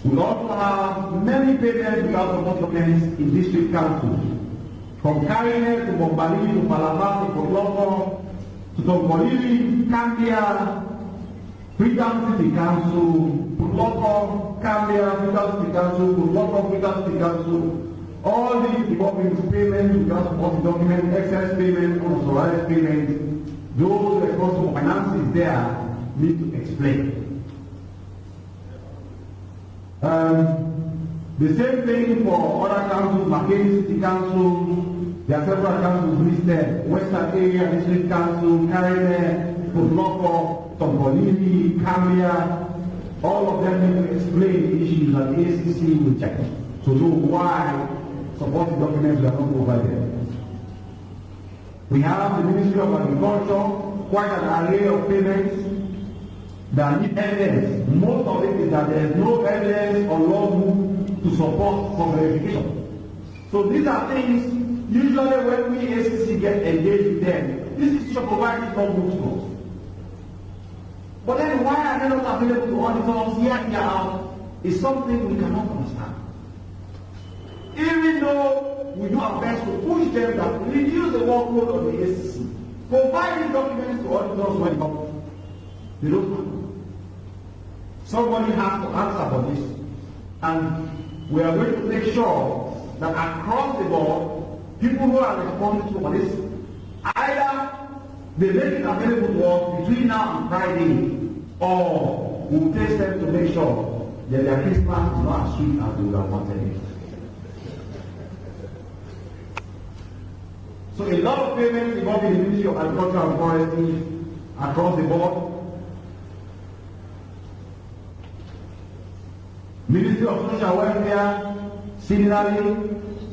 We also have many payments without support documents in district councils, from Carine to Bombali to Palabar to Kotloko to Tongolili, Cambia, Freedom City Council, Kotloko, Cambia, Freedom City Council, Kotloko, Freedom City Council. All these involving payments without support documents, excess payments, unauthorized payments, those responsible for finances there need to explain. The same thing for other councils, Makeni City Council, there are several councils listed, Western Area District Council, Carine, Kotloko, Tongolili, Cambia, all of them need to explain the issues that the ACC will check to know why supporting documents were not provided. We have the Ministry of Agriculture, quite an array of payments that need evidence. Most of it is that there is no evidence or logbook to support for verification. So these are things, usually when we ACC get engaged with them, this is to provide logbooks to us. But then why are they not available to auditors year in, year out is something we cannot understand. Even though we do our best to push them that reduce the workload of the ACC, provide the documents to auditors when they don't have. Somebody has to answer for this, and we are going to make sure that across the board, people who are responsible for this, either they make it available to us between now and Friday, or we will take steps to make sure that their Christmas is not as sweet as we would have wanted it. So a lot of payments involving the Ministry of Agriculture and Forestry across the board. Ministry of Social Welfare, similarly,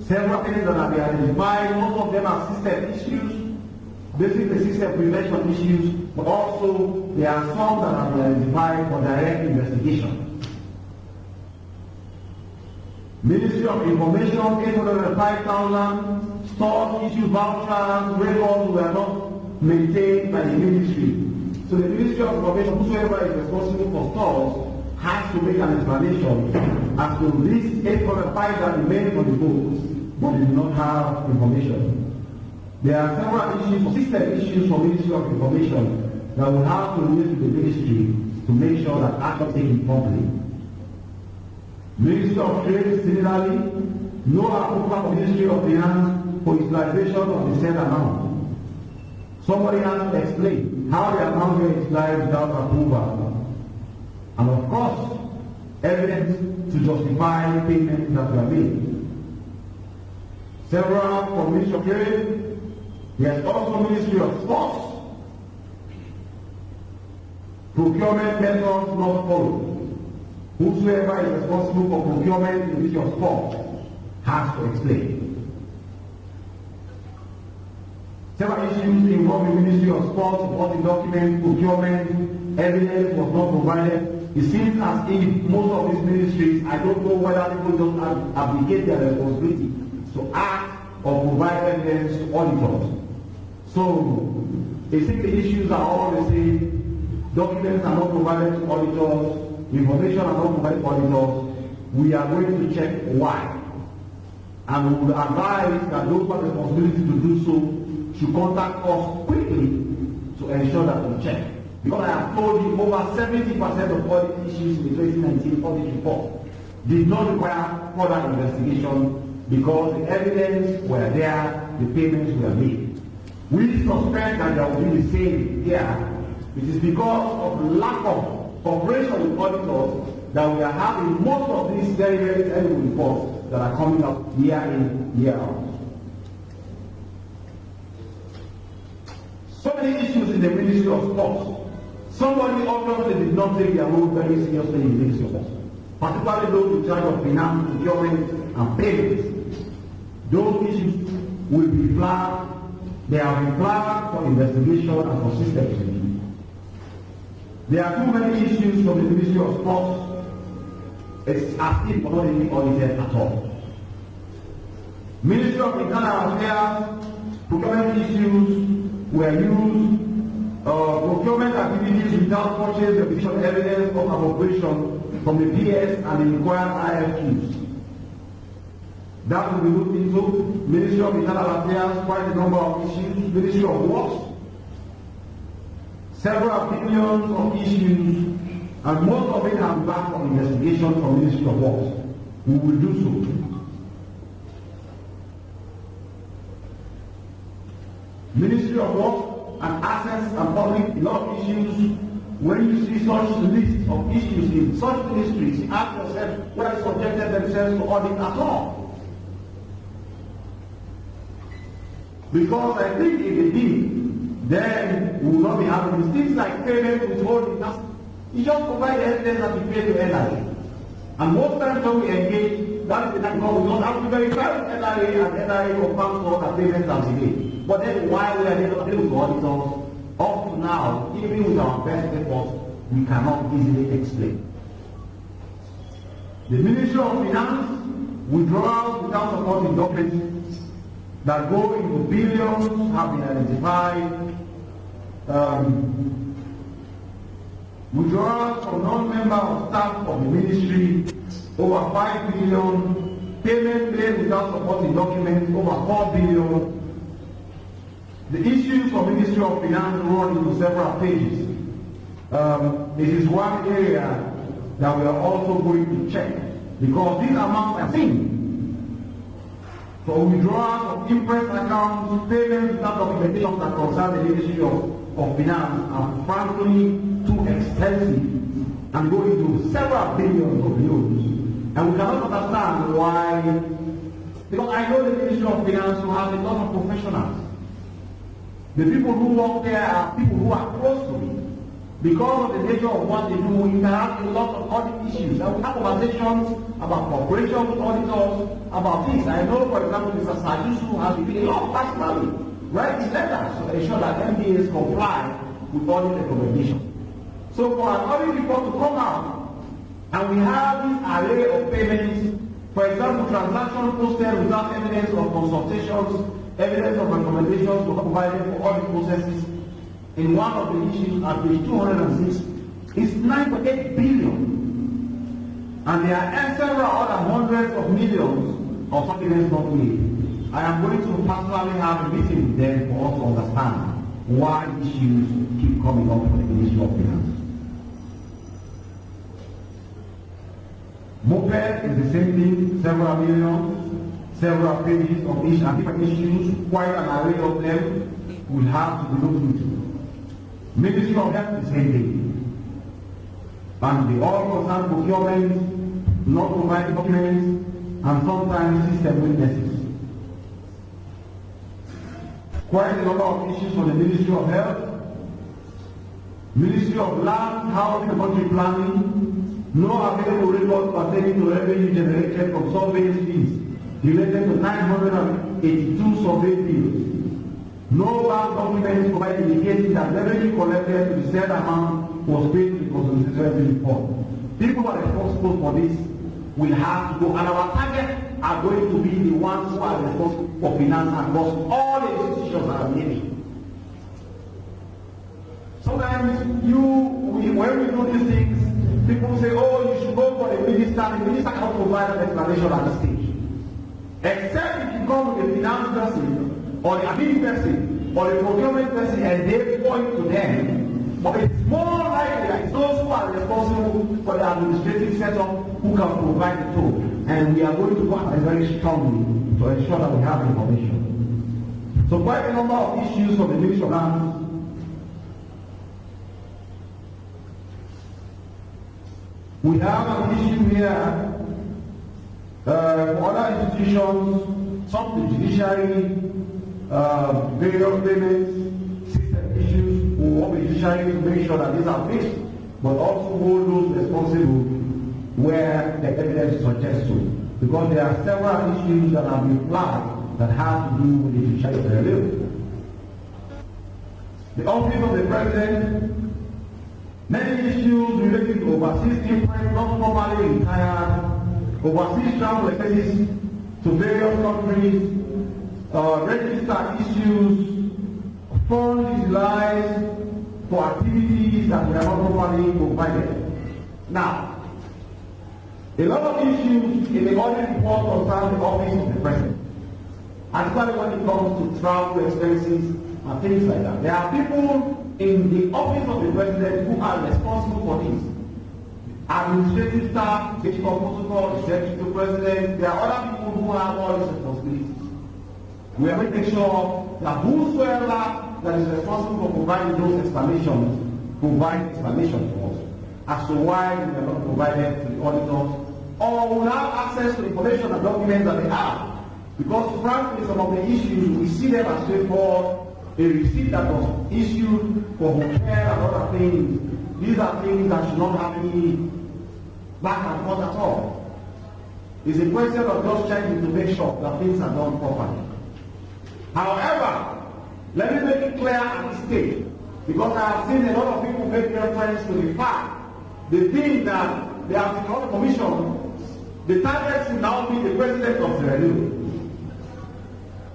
several things that have been identified. Most of them are system issues, basically system prevention issues, but also there are some that have been identified for direct investigation. Ministry of Information, 805,000, stores, issues, vouchers, records were not maintained by the ministry. So the Ministry of Information, whosoever is responsible for stores, has to make an explanation as to these 805 that remain on the books, but they do not have information. There are several issues, system issues for Ministry of Information that will have to relate to the ministry to make sure that action is taken properly. Ministry of Trade, similarly, no approval for Ministry of Finance for utilization of the said amount. Somebody has to explain how the amount was utilized without approval. And of course, evidence to justify payments that were made. Several from Ministry of Trade, there's also Ministry of Sports. Procurement methods not followed. Whosoever is responsible for procurement in the Ministry of Sport has to explain. Several issues involving the Ministry of Sport, supporting documents, procurement, evidence was not provided. It seems as if most of these ministries, I don't know whether people don't abdicate their responsibility to act or provide evidence to auditors. So, it seems the issues are all the same. Documents are not provided to auditors. Information are not provided to auditors. We are going to check why. And we will advise that those who have the responsibility to do so should contact us quickly to ensure that we check. Because I have told you over 70% of audit issues in the 2019 audit report did not require further investigation because the evidence were there, the payments were made. We suspect that there will be the same here. It is because of lack of cooperation with auditors that we are having most of these very, very terrible reports that are coming up year in, year out. So many issues in the Ministry of Sports. Somebody obviously did not take their role very seriously in the Ministry of Sports, particularly those in charge of finance, procurement, and payments. Those issues will be flagged. They have been flagged for investigation and for system review. There are too many issues from the Ministry of Sports. It's as if not being audited at all. Ministry of Internal Affairs, procurement issues were used procurement activities without purchase requisition evidence of appropriation from the PS and the required IFQs. That will be looked into. Ministry of Internal Affairs, quite a number of issues. Ministry of Works, several billions of issues, and most of it have back on investigation from Ministry of Works. We will do so. Ministry of Works and Access and Public, a lot of issues. When you see such list of issues in such ministries, you ask yourself whether subjected themselves to audit at all. Because I think if they did, then we will not be having things like payment withholding. You just provide the evidence that you pay to NRA. And most times when we engage, that is the time because we don't have to verify with NRA and NRA confirms for that payments are delayed. But then why we are able to auditors, up to now, even with our best efforts, we cannot easily explain. The Ministry of Finance withdrawals without supporting documents that go into billions have been identified. Withdrawals from non-member of staff of the ministry, over 5 billion. Payment made without supporting documents, over 4 billion. The issues for Ministry of Finance run into several pages. This is one area that we are also going to check because these amounts are seen. So withdrawals of interest accounts, payments without documentation that concern the Ministry of Finance are frankly too expensive and go into several billions of euros. And we cannot understand why, because I know the Ministry of Finance who has a lot of professionals. The people who work there are people who are close to me. Because of the nature of what they do, you can have a lot of audit issues. And we have conversations about cooperation with auditors, about this. I know, for example, Mr. Sajusu has been a lot personally writing letters to ensure that MBAs comply with audit recommendations. So for an audit report to come out, and we have this array of payments, for example, transactions posted without evidence of consultations, evidence of recommendations to provided for audit processes, in one of the issues at page 206, is 9.8 billion. And there are several other hundreds of millions of documents not made. I am going to personally have a meeting with them for us to understand why issues keep coming up for the Ministry of Finance. Moped is the same thing, several millions, several pages of each and different issues, quite an array of them will have to be looked into. Ministry of Health is the same thing. And they all concern procurement, not providing documents, and sometimes system weaknesses. Quite a number of issues for the Ministry of Health. Ministry of Land, Housing and Country Planning, no available records pertaining to revenue generated from survey fees related to 982 survey bills. No bank documents provide indicating that revenue collected to the said amount was paid to the consolidation report. People who are responsible for this will have to go, and our target are going to be the ones who are responsible for finance across all the institutions that are needed. Sometimes when we do these things, people say, oh, you should go for the minister. The minister cannot provide an explanation at this stage. Except if you come with a finance person, or the admin person, or the procurement person, and they point to them. But it's more likely that it's those who are responsible for the administrative setup who can provide the tool. And we are going to work very strongly to ensure that we have information. So quite a number of issues for the Ministry of Lands. We have an issue here for other institutions, some of the judiciary, various payments, system issues. We want the judiciary to make sure that these are fixed, but also hold those responsible where the evidence suggests so. Because there are several issues that have been flagged that have to do with the judiciary. The office of the president. Many issues related to overseas immigrants not formally retired, overseas travel expenses to various countries, register issues, funds utilized, for activities that were not properly provided. Now, a lot of issues in the audit report concern the office of the president, especially when it comes to travel expenses and things like that. There are people in the office of the president who are responsible for this. Administrative staff, chief of protocol, executive president, there are other people who have all these responsibilities. We are going to make sure that whosoever that is responsible for providing those explanations provide explanation for us as to why we are not provided to the auditors, or will have access to information and documents that they have. Because frankly, some of the issues, we see them as straightforward. A receipt that was issued for hotel and other things, these are things that should not have any back and forth at all. It's a question of just checking to make sure that things are done properly. However, let me make it clear at this stage, because I have seen a lot of people make reference to the fact they think that the Anti-Corruption Commission, the target should now be the president of Sierra Leone.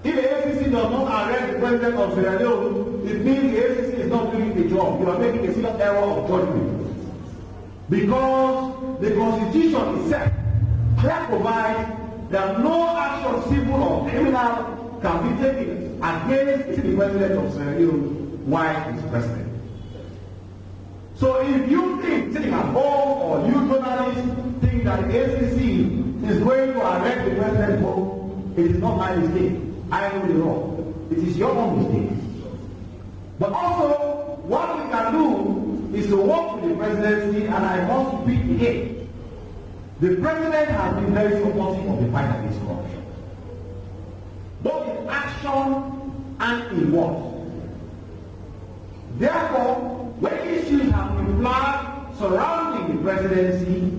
If the ACC does not arrest the president of Sierra Leone, it means the ACC is not doing the job. You are making a serious error of judgment. Because the Constitution itself clearly provides that no action, civil or criminal, can be taken against the president of Sierra Leone while he is president. So if you think, sitting at home, or you journalists think that the ACC is going to arrest the president, it is not my mistake. I know the law. It is your own mistake. But also, what we can do is to work with the presidency, and I must repeat again. The president has been very supportive of the fight against corruption, both in action and in words. Therefore, when issues have been flagged surrounding the presidency,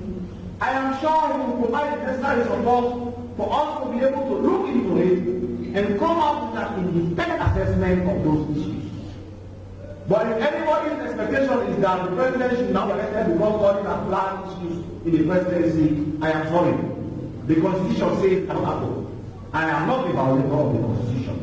I am sure he will provide the necessary support for us to be able to look into it and come out with an independent assessment of those issues. But if anybody's expectation is that the president should not be elected because all these are flagged issues in the presidency, I am sorry. The Constitution says I'm not. I am not the violator of the Constitution.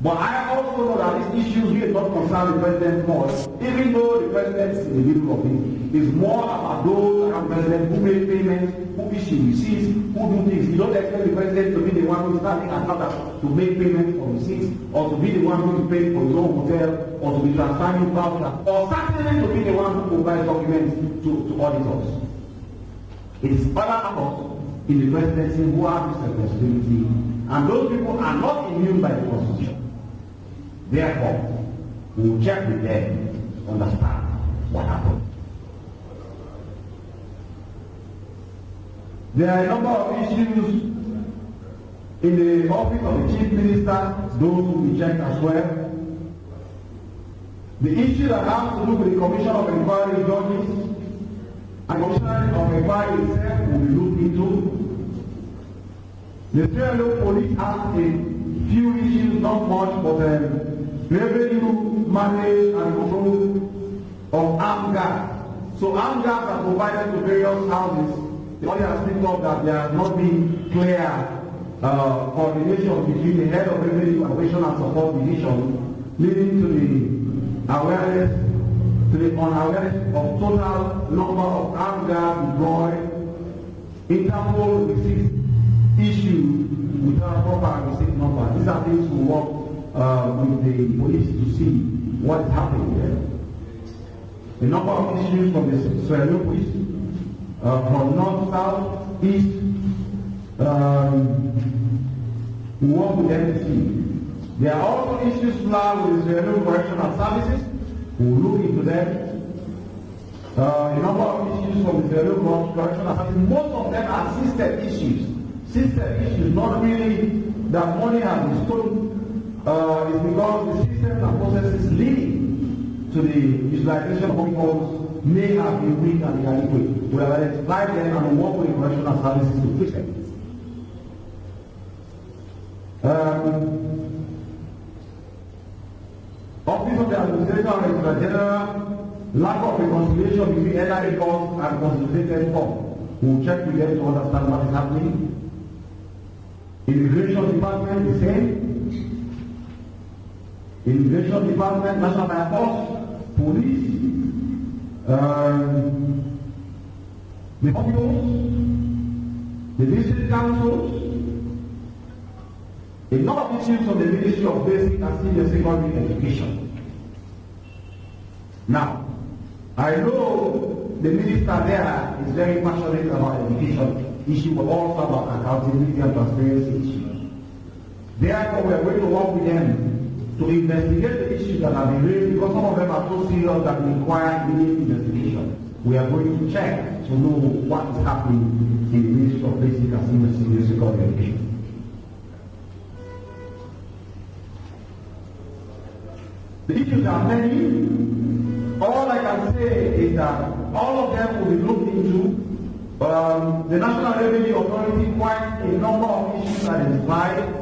But I also know that these issues will not concern the president more, even though the president is in the middle of it. It's more about those around the president who make payments, who issue receipts, who do things. You don't expect the president to be the one who is standing at another to make payments for receipts, or to be the one who is paying for his own hotel, or to be transferring voucher, or certainly to be the one who provides documents to auditors. It is other actors in the presidency who have this responsibility, and those people are not immune by the Constitution. Therefore, we will check with them to understand what happened. There are a number of issues in the office of the Chief Minister, those who we checked as well. The issue that has to do with the Commission of Inquiry judges and Commissioner of Inquiry itself will be looked into. The Sierra Leone Police has a few issues, not much, but revenue, manage, and control of armed guards. So armed guards are provided to various houses. The authority has picked up that there has not been clear coordination between the head of revenue operation and support division, leading to the awareness, to the unawareness of total number of armed guards deployed. Interpol receipts issued without proper receipt number. These are things we work with the police to see what is happening there. A number of issues from the Sierra Leone police, from north, south, east, we work with them to see. There are also issues flagged with the Sierra Leone Correctional Services. We will look into them. A number of issues from the Sierra Leone Correctional Services. Most of them are system issues. System issues, not really that money has been stolen. Is because the systems and processes leading to the utilization of funds may have been weak and inadequate. We have identified them and work with correctional services to fix them. Office of the Administrator and Registrar General, lack of reconciliation between NI records and consolidated form. We will check with them to understand what is happening. Immigration Department, the same. Immigration Department, National Fire Force, police, the hospitals, the district councils, a lot of issues on the Ministry of Basic and Senior Secondary Education. Now, I know the minister there is very passionate about education issue, but also about accountability and transparency issues. Therefore, we are going to work with them to investigate the issues that have been raised, because some of them are so serious that require immediate investigation. We are going to check to know what is happening in the Ministry of Basic and Senior Secondary Education. The issues are many. All I can say is that all of them will be looked into. The National Revenue Authority quite a number of issues identified,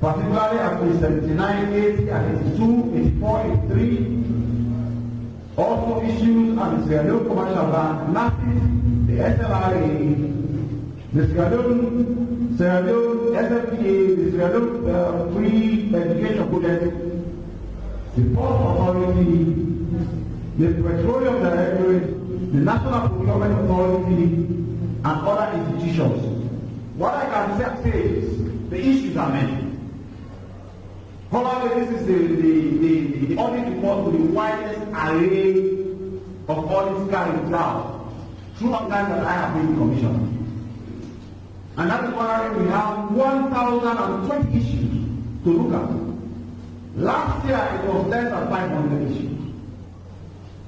particularly at page 79, 80, and 82, 84, 83. Also issues at the Sierra Leone Commercial Bank, NAFIS, the SLRA, the Sierra Leone SFPA, the Sierra Leone Free Education Project, the Port Authority, the Petroleum Directorate, the National Procurement Authority, and other institutions. What I can say is the issues are many. Probably this is the audit report with the widest array of audits carried out throughout time that I have been commissioner. And that is why we have 1,020 issues to look at. Last year it was less than 500 issues.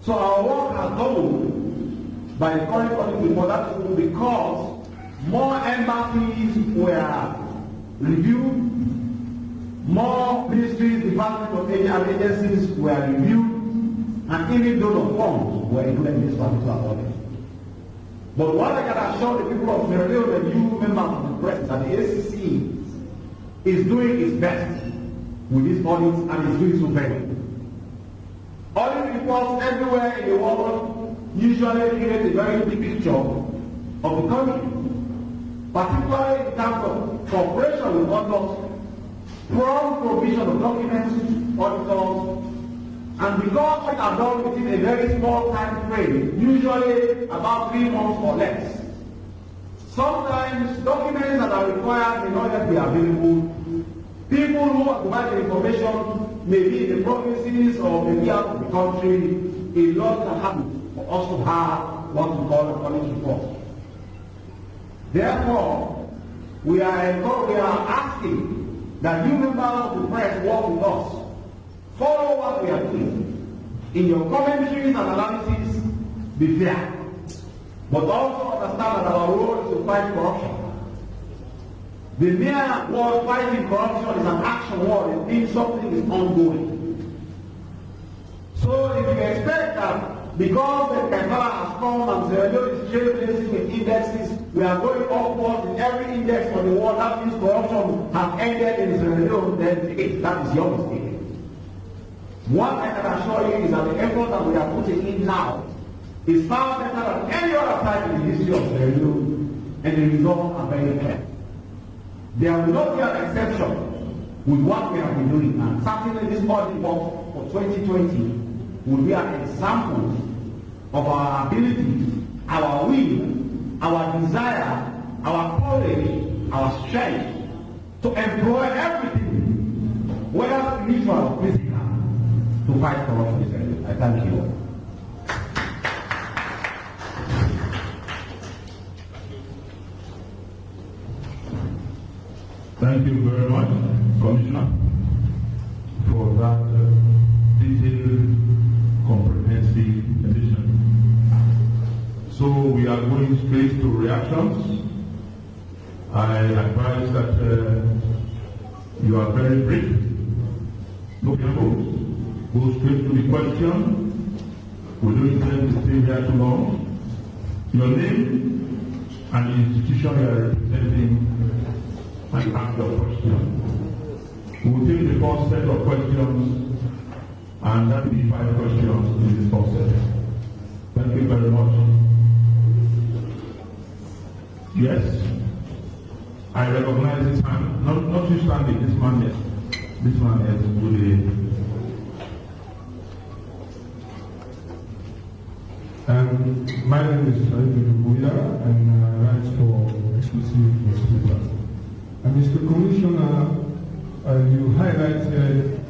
So our work has doubled by the current audit report. That is because more embassies were reviewed, more ministries, departments of agencies were reviewed, and even donor funds were included in this particular audit. But what I can assure the people of Sierra Leone and you members of the press that the ACC is doing its best with these audits and is doing so well. Audit reports everywhere in the world usually create a very big picture of the country, particularly in terms of cooperation with others, prompt provision of documents, auditors, and because we are done within a very small time frame, usually about 3 months or less. Sometimes documents that are required may not yet be available. People who provide the information may be in the provinces or maybe out of the country. A lot can happen for us to have what we call an audit report. Therefore, we are asking that you members of the press work with us. Follow what we are doing. In your commentaries and analysis, be fair. But also understand that our role is to fight corruption. The mere word fighting corruption is an action word. It means something is ongoing. So if you expect that because the Cathedral has come and Sierra Leone is trailblazing with indexes, we are going upwards in every index for the world, that means corruption has ended in Sierra Leone, then that is your mistake. What I can assure you is that the effort that we are putting in now is far better than any other time in the history of Sierra Leone, and the results are very clear. There will not be an exception with what we have been doing, and certainly this audit work for 2020 will be an example of our ability, our will, our desire, our courage, our strength to employ everything, whether spiritual or physical, to fight corruption. I thank you. Thank you very much, Commissioner, for that detailed, comprehensive edition. So we are going straight to reactions. I advise that you are very brief. No tempos. Go straight to the question. We don't intend to stay here too long. Your name and the institution you are representing, and ask your question. We will take the first set of questions, and that will be 5 questions in this first set. Thank you very much. Yes, I recognize this man. Not you standing, this man, yes. This man is with the My name is Buya, and I write for exclusive newspaper. And Mr. Commissioner, you highlighted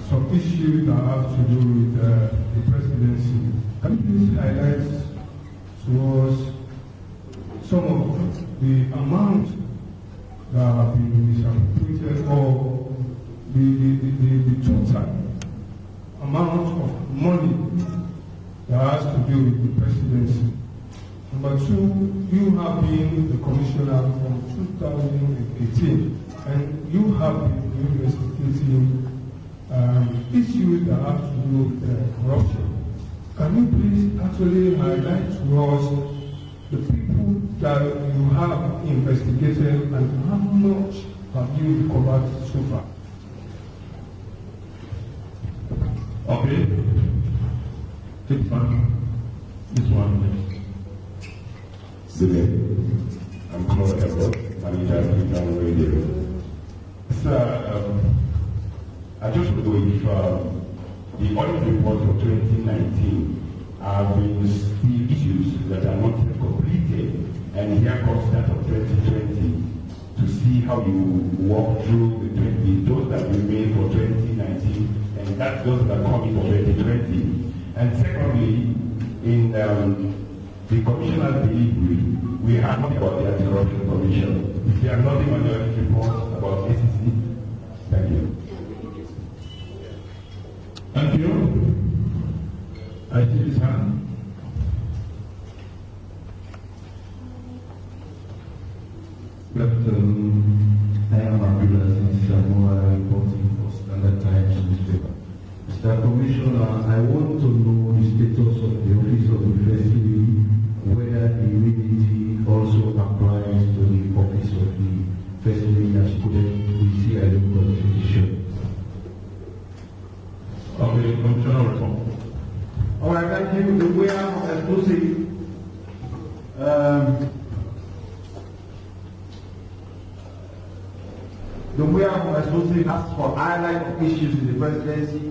some issues that have to do with the presidency. Can you please highlight to us some of the amount that have been misappropriated, or the total amount of money that has to do with the presidency? Number two, you have been the commissioner from 2018, and you have been investigating issues that have to do with corruption. Can you please actually highlight to us the people that you have investigated and how much have you recovered so far? Okay. This one next. Good day. I'm Claude Edward, manager of Cathedral Radio. Sir, I just want to know if the audit report for 2019 have been the issues that are not yet completed, and here comes that of 2020 to see how you walk through those that we made for 2019, and that's those that are coming for 2020. And secondly, in the commissioner's delivery, we have nothing about the anti-corruption commission. If you have nothing on your report about ACC, thank you. Thank you. I see this hand. Good afternoon. I am Abdullah Samoa, reporting for Standard Times newspaper. Mr. Commissioner, I want to know the status of the Office of the First Lady, whether the immunity also applies to the Office of the First Lady as quoted in the CIO Constitution. Okay, Commissioner report. All right, thank you. The way I'm exclusive. The way I'm exclusive asks for highlight of issues in the presidency.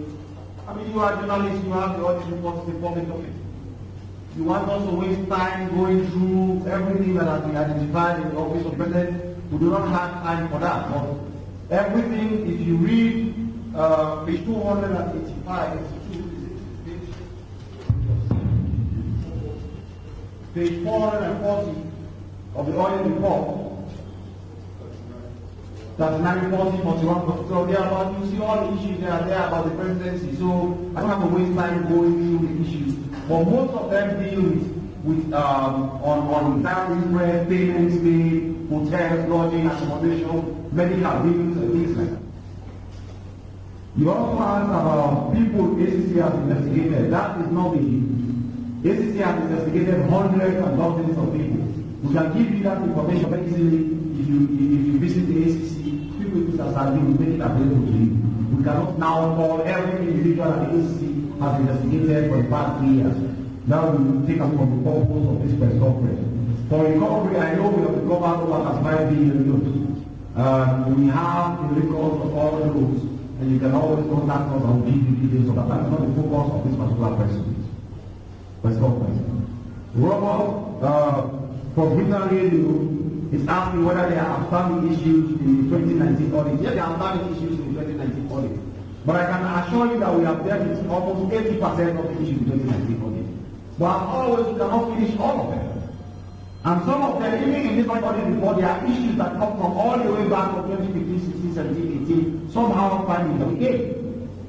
I mean, you are journalists, you have the audit reports in the public domain. You want us to waste time going through everything that has been identified in the office of president. We do not have time for that. But everything, if you read page 285, page 440 of the audit report, that's 940, 41, so there about, you see all the issues that are there about the presidency, so I don't have to waste time going through the issues. But most of them deal with on salaries, rent, payments paid, hotels, lodging, accommodation, medical bills, and things like that. You also asked about people ACC has investigated. That is not the ACC has investigated hundreds and dozens of people. We can give you that information very easily if you visit the ACC. People that have been make it available to you. We cannot now call every individual that the ACC has investigated for the past 3 years. Now we will take up from the purpose of this press conference. For recovery, I know we have recovered over 5 billion euros. We have the records of all the rules, and you can always contact us and we'll give you details of that. That's not the focus of this particular press conference. Robert from Cathedral Radio is asking whether there are outstanding issues in the 2019 audit. Yes, there are outstanding issues in the 2019 audit. But I can assure you that we have dealt with almost 80% of the issues in the 2019 audit. But as always, we cannot finish all of them. And some of them, even in this audit report, there are issues that come from all the way back to 2015, 16, 17, 18, somehow finding them again.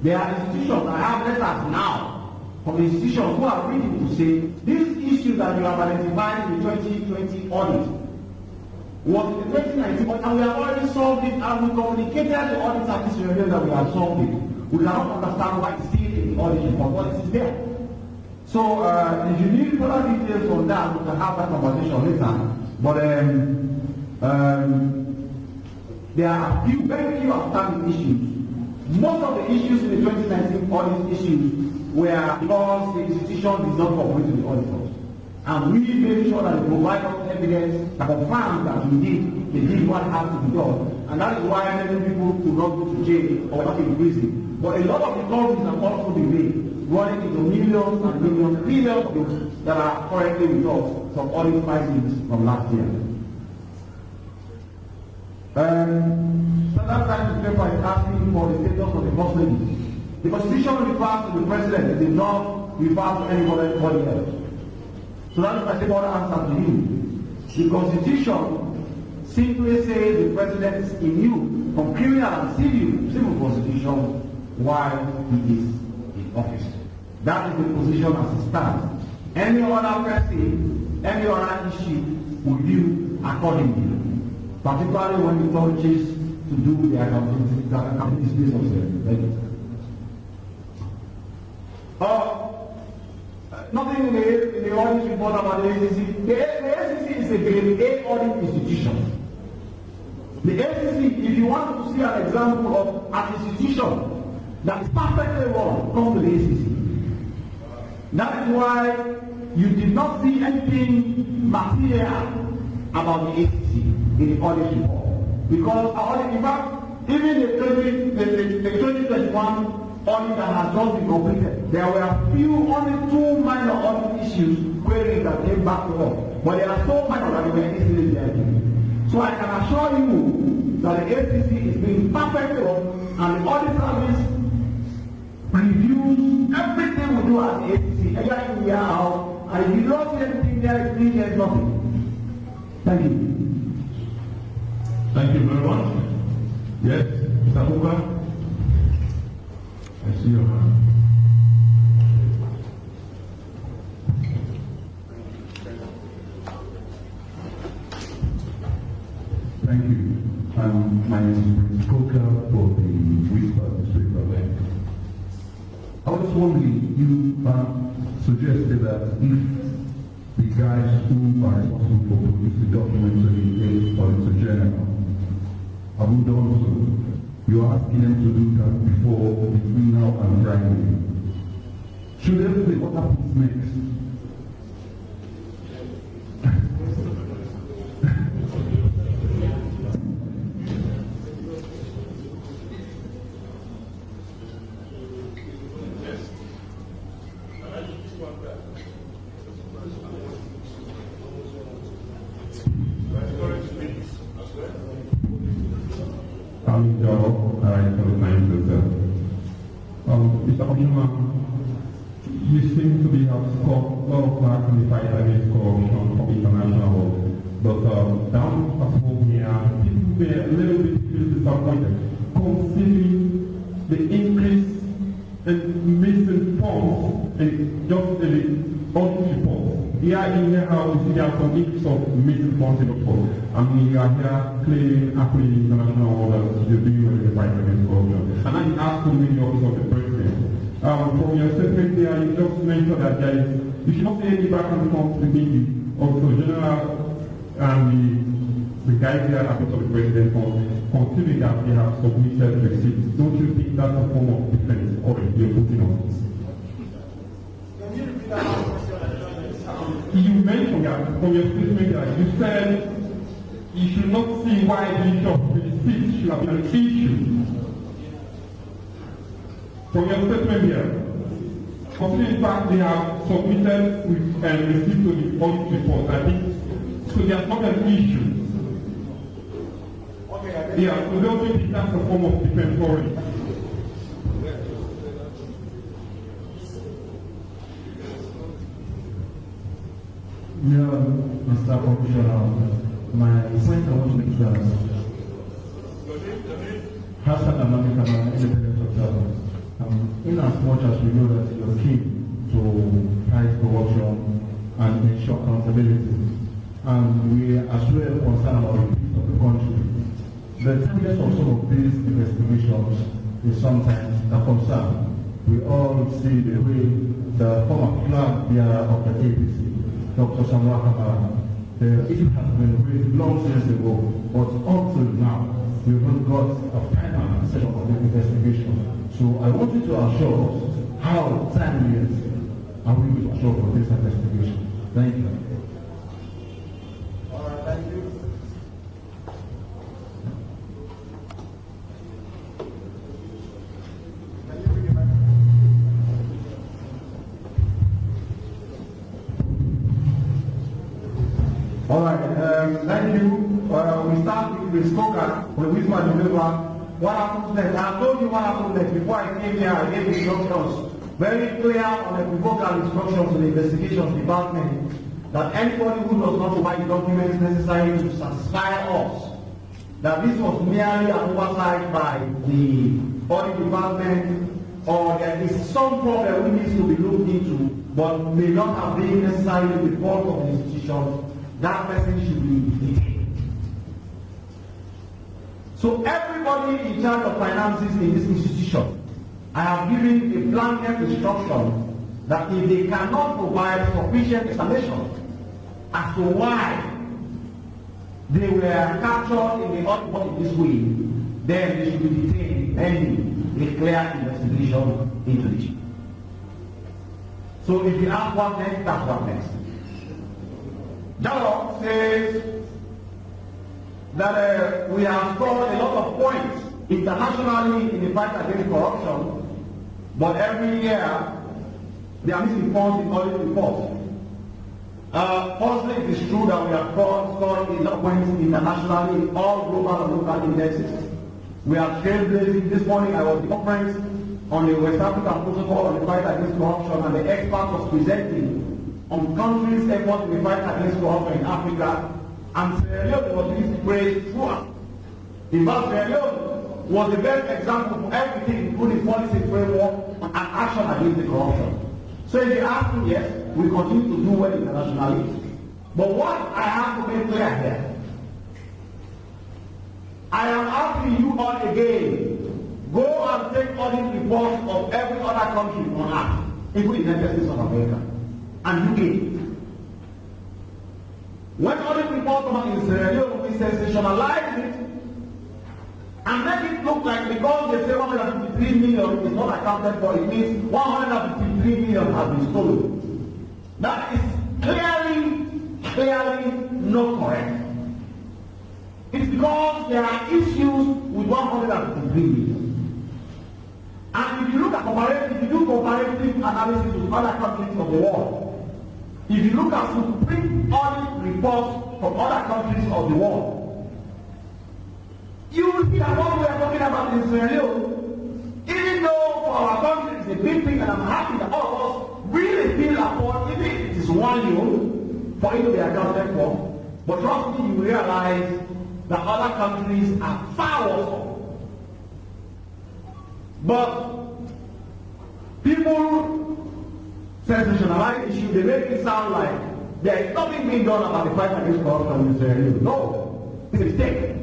There are institutions that have letters now from the institutions who are reading to say, these issues that you have identified in the 2020 audit was in the 2019 audit, and we have already solved it, and we communicated the audit service review that we have solved it. We cannot understand why it's still in the audit report, but it is there. So if you need further details on that, we can have that conversation later. But there are very few outstanding issues. Most of the issues in the 2019 audit issues were because the institution did not cooperate with the auditors. And we made sure that they provide us evidence that confirms that indeed they did what had to be done. And that is why many people could not go to jail or not in prison. But a lot of recoveries have also been made. running into millions and millions, billions that are currently with us, some audit findings from last year. Standard Time newspaper is asking for the status of the first lady. The Constitution refers to the president, it did not refer to anybody else. So that's my second answer to you. The Constitution simply says the president is immune from criminal and civil prosecution while he is in office. That is the position as it stands. Any other person, any other issue will do accordingly, particularly when it touches to do with the accountability space of self. Nothing in the audit report about the ACC. The ACC is a grade A audit institution. The ACC, if you want to see an example of an institution that is perfectly wrong, come to the ACC. That is why you did not see anything material about the ACC in the audit report. Because our audit, in fact, even the 2021 audit that has just been completed, there were only two minor audit issues queries that came back to us. But they are so minor that they were easily dealt. So I can assure you that the ACC is being perfectly wrong, and the audit service reviews everything we do as the ACC, every year out, and if you don't see anything there, it means there's nothing. Thank you. Thank you very much. Yes, Mr. Hooker. I see your hand. Thank you. My name is Prince Coker for the Whisper newspaper. I was wondering, you suggested that if the guys who are responsible for producing documents to the Auditor General haven't done so, you're asking them to do that between now and Friday. Should everybody, what happens next? Mr. Commissioner, you seem to be have scored a lot of marks in the fight against corruption from international, but down at home here, people were a little bit disappointed considering the increase in missing funds in just the audit reports. Here in here, we see there are some increase of missing funds in the report. I mean, you are here claiming happily international that you're doing well in the fight against corruption. And I asked to many office of the president. From your statement there, you just mentioned that there is, you should not say any back and forth between the also general and the guys there at the president for considering that they have submitted receipts. Don't you think that's a form of defense or you're putting on? Can you repeat that question? You mentioned that from your statement that you said you should not see why the issue of receipts should have been an issue. From your statement here, considering the fact they have submitted with receipt to the audit report, I think, so there's not an issue. Okay, yeah, so don't you think that's a form of defense for it? Yeah, Mr. Commissioner, my point I want to make is that Hassan Amami Kamara, independent observer, in as much as we know that you're keen to fight corruption and ensure accountability, and we are as well concerned about the peace of the country, the timeless of some of these investigations is sometimes a concern. We all see the way the former flag bearer of the APC, Dr. Samuel Kamara, the issue has been raised long since ago, but up till now, we haven't got a final session of the investigation. So I want you to assure us how timely are we going to assure for this investigation. Thank you. All right, thank you. All right, thank you. We start with the spoker, the wisdom and deliver. What happens next? I told you what happened next. Before I came here, I gave instructions, very clear on the vocal instructions to the investigations department, that anybody who does not provide documents necessary to satisfy us that this was merely an oversight by the audit department, or there is some problem which needs to be looked into, but may not have been necessarily the fault of the institution, that person should be detained. So everybody in charge of finances in this institution, I have given a blanket instruction that if they cannot provide sufficient explanation as to why they were captured in the audit in this way, then they should be detained pending a clear investigation into the issue. So if you ask what next, that's what next. Dialogue says that we have scored a lot of points internationally in the fight against corruption, but every year they are missing points in audit reports. Firstly, it is true that we have scored a lot of points internationally in all global and local indexes. We are trailblazing. This morning I was at the conference on the West African Protocol on the fight against corruption, and the expert was presenting on countries' efforts in the fight against corruption in Africa, and Sierra Leone was being praised throughout. In fact, Sierra Leone was the best example for everything, including policy framework and action against the corruption. So if you ask me, yes, we continue to do well internationally. But what I have to make clear here, I am asking you all again, go and take audit reports of every other country on earth, including the United States of America and UK. When audit reports come out in Sierra Leone, we sensationalize it and make it look like because they say 153 million is not accounted for, it means 153 million has been stolen. That is clearly not correct. It's because there are issues with 153 million. And if you look at if you do comparative analysis with other countries of the world, if you look at Supreme audit reports from other countries of the world, you will see that what we are talking about in Sierra Leone, even though for our country it's a big thing, and I'm happy that all of us really feel upon, even if it is 1 million for it to be accounted for, but trust me, you realize that other countries are far worse. But people sensationalize the issue, they make it sound like there is nothing being done about the fight against corruption in Sierra Leone. No, it's a mistake.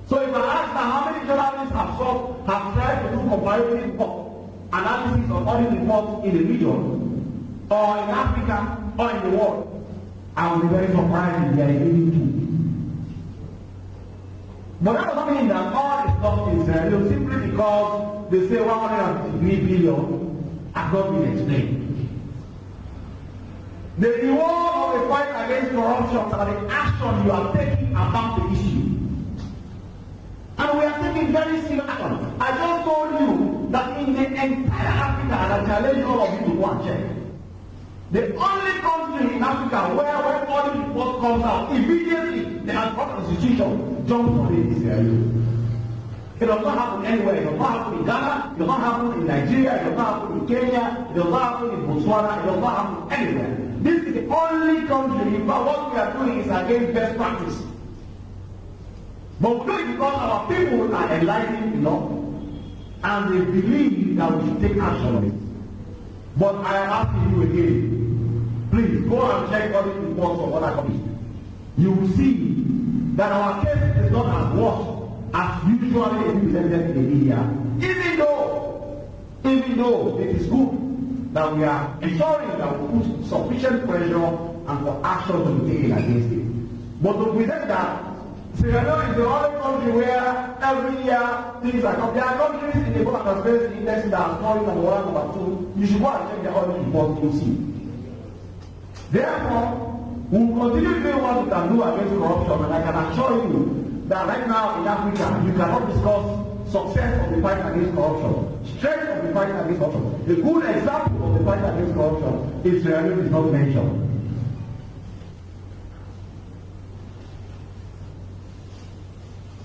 So if I ask now how many journalists have tried to do comparative analysis of audit reports in the region, or in Africa, or in the world, I will be very surprised if they are even two. But that doesn't mean that all is lost in Sierra Leone simply because they say 153 billion has not been explained. The reward of the fight against corruption are the action you are taking about the issue. And we are taking very serious action. I just told you that in the entire Africa, and I challenge all of you to go and check, the only country in Africa where when audit report comes out, immediately the anti-corruption institution jumps on it is Sierra Leone. It does not happen anywhere. It does not happen in Ghana. It does not happen in Nigeria. It does not happen in Kenya. It does not happen in Botswana. It does not happen anywhere. This is the only country, but what we are doing is against best practice. But we do it because our people are enlightened enough and they believe that we should take action on it. But I am asking you again, please go and check all these reports from other countries. You will see that our case is not as worse as usually presented in the media, even though it is good that we are ensuring that we put sufficient pressure and for action to be taken against it. But to present that Sierra Leone is the only country where every year things are coming. There are countries in the Global Transparency Index that are scoring number 1, number 2. You should go and check their audit reports to see. Therefore, we will continue doing what we can do against corruption, and I can assure you that right now in Africa, you cannot discuss success of the fight against corruption, strength of the fight against corruption. A good example of the fight against corruption is Sierra Leone is not mentioned.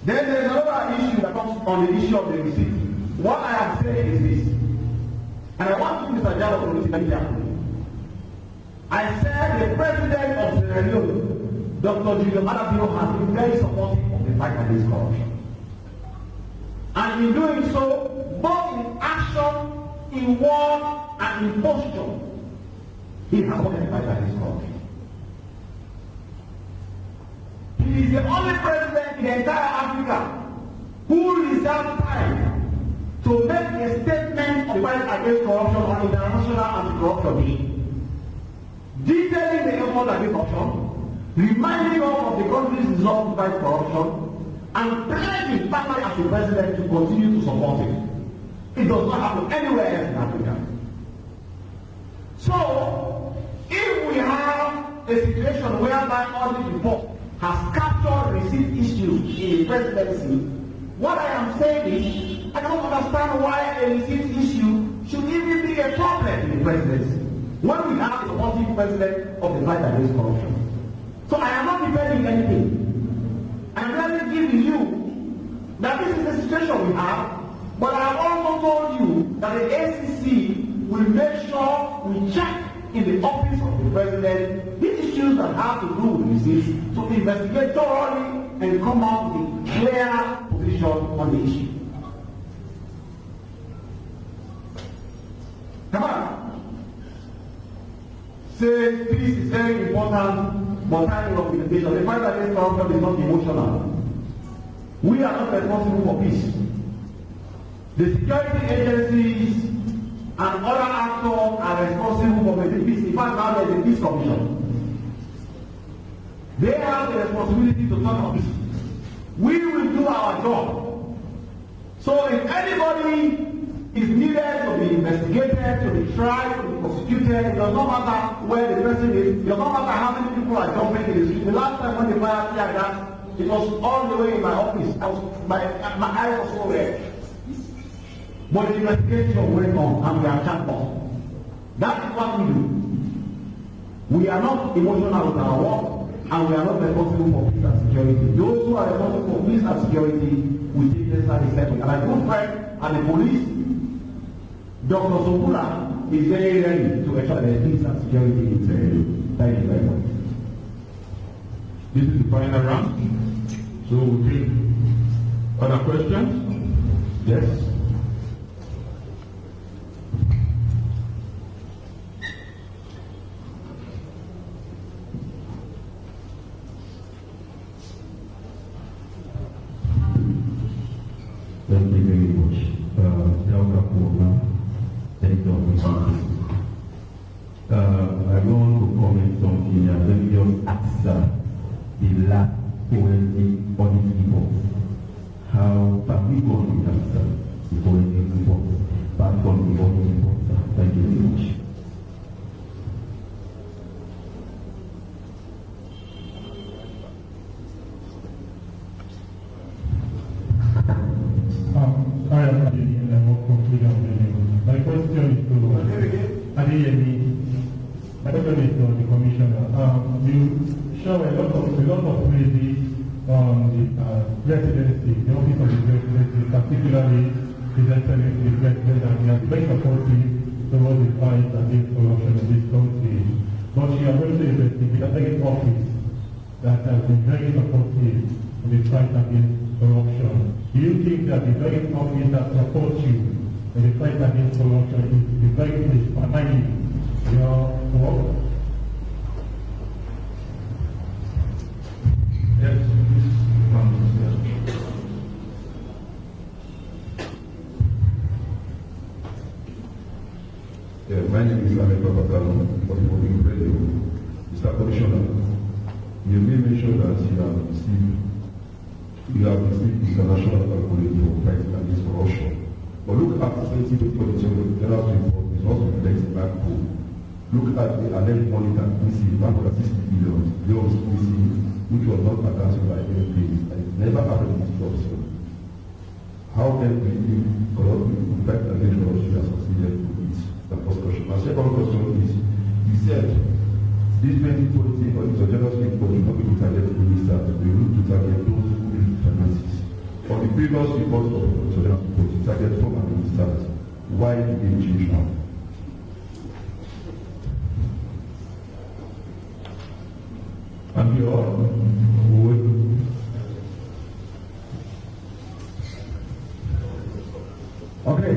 Then there is another issue that comes on the issue of the receipt. What I am saying is this, and I want you, Mr. Jallo, to listen carefully. I said the president of Sierra Leone, Dr. Julian Adabio, has been very supportive of the fight against corruption. And in doing so, both in action, in word, and in posture, he has supported the fight against corruption. He is the only president in the entire Africa who reserves time to make a statement on the fight against corruption on International Anti-Corruption Day, detailing the effort against corruption, reminding us of the country's resolve to fight corruption, and pledging personally as the president to continue to support it. It does not happen anywhere else in Africa. So, if we have a situation whereby audit report has captured receipt issues in the presidency, what I am saying is, I don't understand why a receipt issue should even be a problem in the presidency when we have a supporting president of the fight against corruption. So I am not defending anything. I am merely giving you that this is the situation we have, but I have also told you that the ACC will make sure we check in the office of the president these issues that have to do with receipts to investigate thoroughly and come out with a clear position on the issue. Come on. Say peace is very important, but time of implementation. The fight against corruption is not emotional. We are not responsible for peace. The security agencies and other actors are responsible for making peace. In fact, now there is a peace commission. They have the responsibility to talk of peace. We will do our job. So if anybody is needed to be investigated, to be tried, to be prosecuted, it does not matter where the person is, it does not matter how many people are jumping in the street. The last time when the fire tear gas, it was all the way in my office. My eyes were so red. But the investigation went on and we are champions. That is what we do. We are not emotional with our work and we are not responsible for peace and security. Those who are responsible for peace and security will take necessary steps. And my good friend and the police, Dr. Sokula, is very ready to ensure there is peace and security in Sierra Leone. Thank you very much. This is the final round. So we take other questions? Yes. Thank you very much. I want to comment something. Let me just answer the last forensic audit report. How have we gone with that, the forensic report? Apart from the audit report, sir. Thank you very much. I am Adeyemi and I work for Freedom Building. My question is to Adeyemi. My question is to the Commissioner. You show a lot of praises on the presidency, the office of the presidency, particularly His Excellency the President, and he has been supportive towards the fight against corruption in this country. But she has also investigated the office that has been very supportive in the fight against corruption. Do you think that the very office that supports you in the fight against corruption is the very place behind your work? Yes. My name is Ahmed Babakalo, for the Public Radio. Mr. Commissioner, you may mention that you have received international accolades for fighting against corruption. But look at the 2022 general report, it's also reflects back home. Look at the alleged money that we see, 160 billion, bills we see, which was not accounted by any place, and it never happened in this corruption. How then do you fight against corruption has succeeded to it? The first question. My second question is, you said this 2040 or the general report will not be to target the minister, we will to target those who will finances. previous report of Sudan Post cited former ministers. Why did they change now? And we all would. Okay.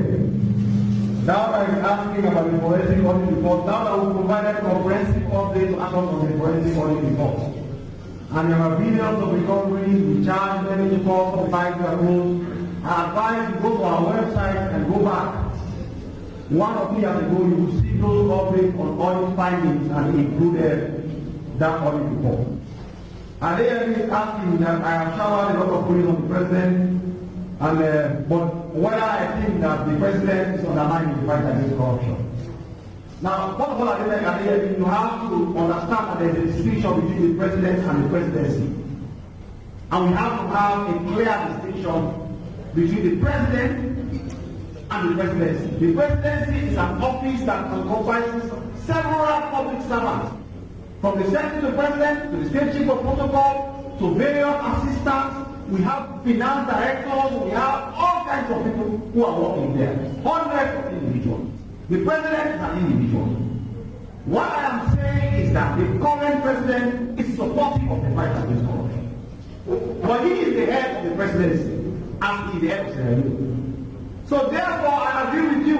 Now I'm asking about the forensic audit report. Now that we provided comprehensive update to action on the forensic audit report. And there are videos of recoveries, we charge many calls for 5 years old. I advise you go to our website and go back. 1 or 2 years ago, you will see those updates on audit findings and included that audit report. And they is asking that I have showered a lot of praise on the president, and but whether I think that the president is undermining the fight against corruption. Now, what about the you have to understand that there is a distinction between the president and the presidency. And we have to have a clear distinction between the president and the presidency. The presidency is an office that comprises several public servants. From the secretary to the president, to the state chief of protocol, to various assistants, we have finance directors, we have all kinds of people who are working there. Hundreds of individuals. The president is an individual. What I am saying is that the current president is supportive of the fight against corruption. But he is the head of the presidency, as he is the head of the Senate. So therefore, I agree with you.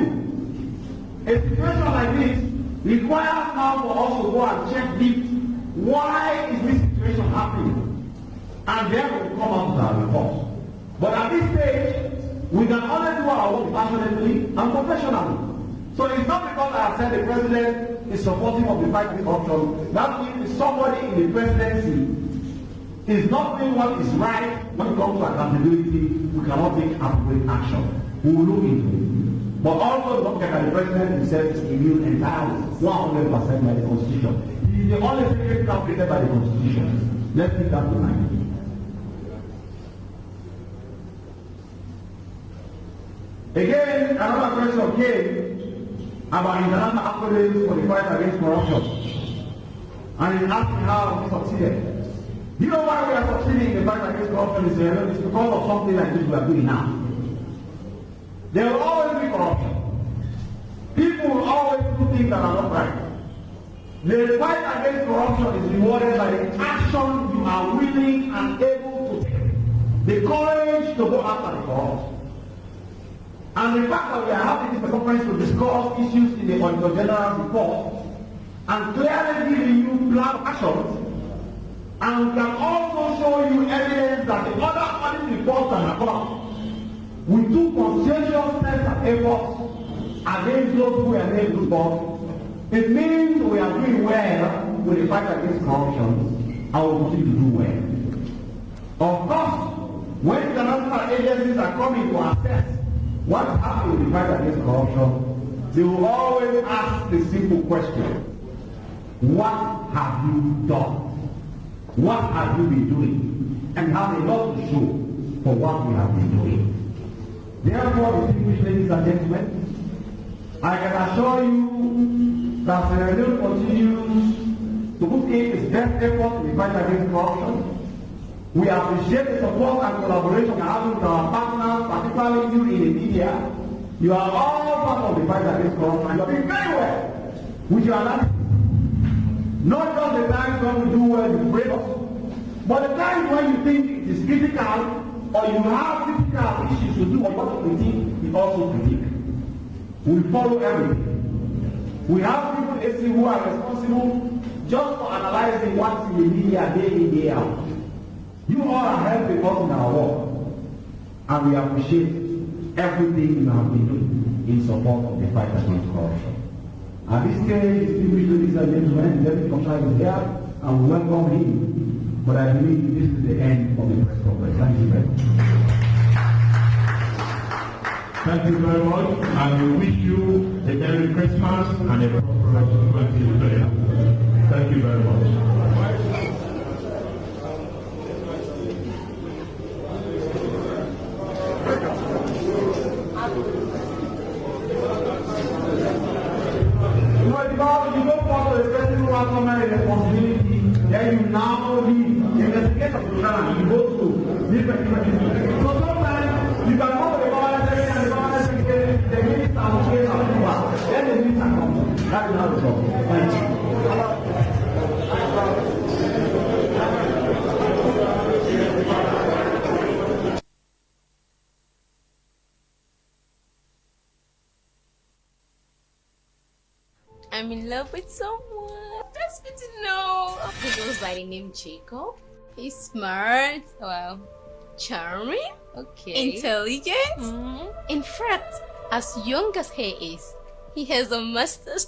A situation like this requires now for us to go and check deep. Why is this situation happening? And then we will come out with our report. But at this stage, we can only do our work passionately and professionally. So it's not because I have said the president is supportive of the fight against corruption. That means somebody in the presidency is not doing what is right when it comes to accountability. We cannot take appropriate action. We will look into it. But also don't get that the president himself is immune entirely, 100% by the Constitution. He is the only secretary created by the Constitution. Let's keep that in mind. Again, another question came about international accolades for the fight against corruption. And he's asking how we succeeded. You know why we are succeeding in the fight against corruption is because of something like this we are doing now. There will always be corruption. People will always do things that are not right. The fight against corruption is rewarded by the action you are willing and able to take. The courage to go after the corrupt. And the fact that we are having this conference to discuss issues in the Auditor General's report and clearly giving you plan of actions, and we can also show you evidence that the other audit reports that have come out, we took conscientious steps and efforts against those who were made to report. It means we are doing well with the fight against corruption and we will continue to do well. Of course, when international agencies are coming to assess what happened with the fight against corruption, they will always ask the simple question: what have you done? What have you been doing? And have a lot to show for what we have been doing. Therefore, distinguished ladies and gentlemen, I can assure you that Sierra Leone continues to put in its best effort in the fight against corruption. We appreciate the support and collaboration we are having with our partners, particularly you in the media. You are all part of the fight against corruption and you are doing very well with your analysis. Not just the times when we do well, you praise us, but the times when you think it is critical or you have critical issues to do or you want to critique, we also critique. We follow everything. We have people in AC who are responsible just for analyzing what's in the media day in, day out. You all are helping us in our work, and we appreciate everything you have been doing in support of the fight against corruption. At this stage, distinguished ladies and gentlemen, the Deputy Commissioner is here, and we welcome him. But I believe this is the end of the press conference. Thank you very much. Thank you very much, and we wish you a Merry Christmas and a prosperous 2020. Thank you very much. You don't want to respect people who have so many responsibility, then you now leave. You investigate the program, you go to different people. So sometimes That is how to talk. Thank you. I'm in love with someone. That's good to know. He goes by the name Jacob. He's smart. Well, charming. Okay. Intelligent. In fact, as young as he is, he has a master's